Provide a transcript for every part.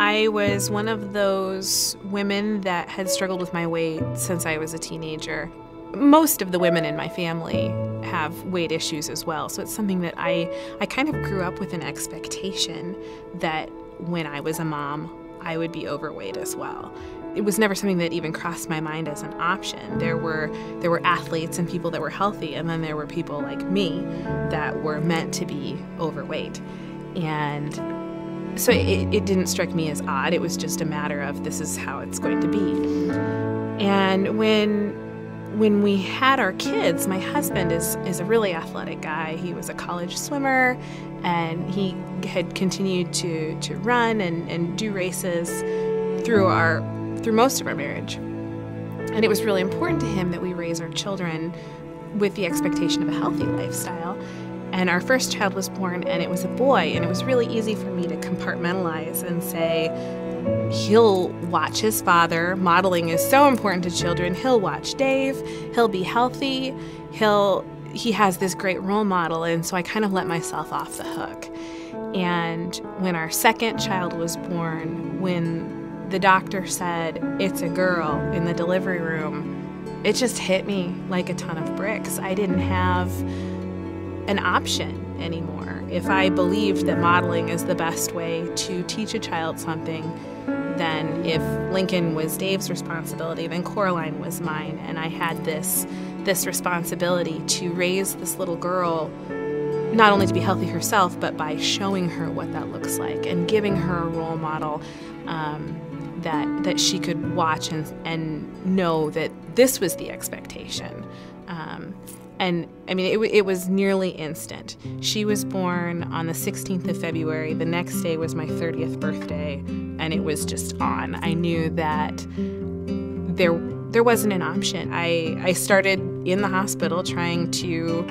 I was one of those women that had struggled with my weight since I was a teenager. Most of the women in my family have weight issues as well, so it's something that I kind of grew up with an expectation that when I was a mom, I would be overweight as well. It was never something that even crossed my mind as an option. There were athletes and people that were healthy, and then there were people like me that were meant to be overweight. And so it didn't strike me as odd. It was just a matter of this is how it's going to be. And when we had our kids, my husband is a really athletic guy. He was a college swimmer, and he had continued to run and do races through most of our marriage. And it was really important to him that we raise our children with the expectation of a healthy lifestyle. And our first child was born, and it was a boy, and it was really easy for me to compartmentalize and say, he'll watch his father. Modeling is so important to children. He'll watch Dave. He'll be healthy. He has this great role model, and so I kind of let myself off the hook. And when our second child was born, when the doctor said it's a girl in the delivery room, it just hit me like a ton of bricks. I didn't have an option anymore. If I believed that modeling is the best way to teach a child something, then if Lincoln was Dave's responsibility, then Coraline was mine. And I had this responsibility to raise this little girl, not only to be healthy herself, but by showing her what that looks like and giving her a role model that she could watch and know that this was the expectation. And I mean, it was nearly instant. She was born on the 16th of February. The next day was my 30th birthday, and it was just on. I knew that there wasn't an option. I started in the hospital trying to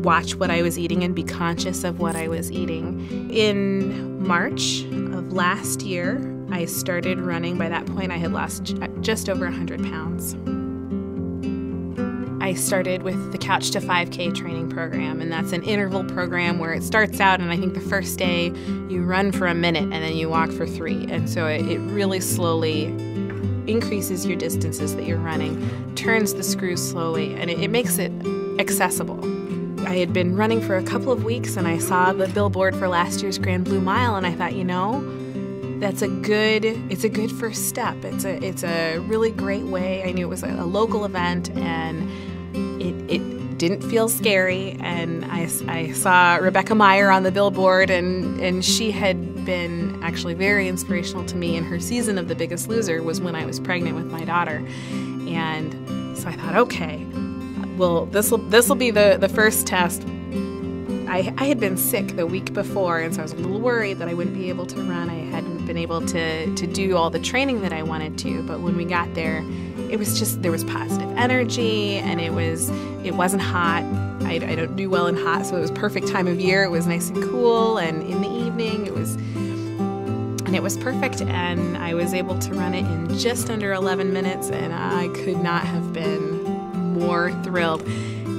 watch what I was eating and be conscious of what I was eating. In March of last year, I started running. By that point, I had lost just over 100 pounds. I started with the Couch to 5K training program, and that's an interval program where it starts out, and I think the first day you run for a minute and then you walk for 3. And so it really slowly increases your distances that you're running, turns the screws slowly, and it makes it accessible. I had been running for a couple of weeks, and I saw the billboard for last year's Grand Blue Mile, and I thought, it's a good first step. It's a really great way. I knew it was a local event, and it didn't feel scary. And I saw Rebecca Meyer on the billboard, and she had been actually very inspirational to me. And her season of The Biggest Loser was when I was pregnant with my daughter. And so I thought, okay, well, this will be the first test. I had been sick the week before, and so I was a little worried that I wouldn't be able to run. I hadn't been able to do all the training that I wanted to, but when we got there, it was just, there was positive energy, and it wasn't hot. I don't do well in hot, so it was perfect time of year. It was nice and cool, and in the evening it was perfect, and I was able to run it in just under 11 minutes, and I could not have been more thrilled.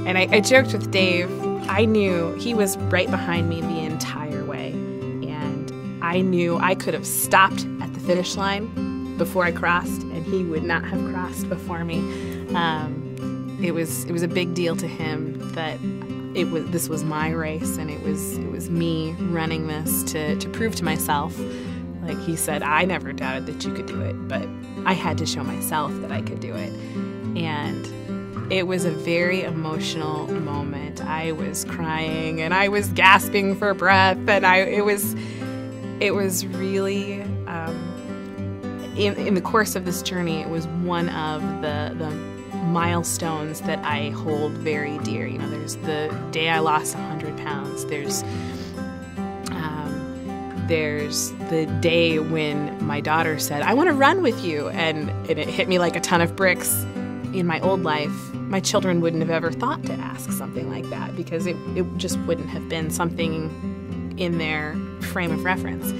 And I joked with Dave. I knew he was right behind me the entire way, and I knew I could have stopped at the finish line before I crossed, and he would not have crossed before me. It was a big deal to him that this was my race, and it was me running this to prove to myself. Like he said, I never doubted that you could do it, but I had to show myself that I could do it. And it was a very emotional moment. I was crying, and I was gasping for breath, and it was really in the course of this journey, it was one of the milestones that I hold very dear. There's the day I lost 100 pounds. There's the day when my daughter said, I want to run with you, and it hit me like a ton of bricks. In my old life, my children wouldn't have ever thought to ask something like that, because it just wouldn't have been something in their frame of reference.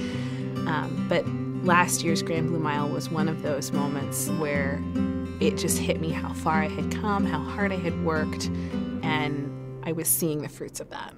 But last year's Grand Blue Mile was one of those moments where it just hit me how far I had come, how hard I had worked, and I was seeing the fruits of that.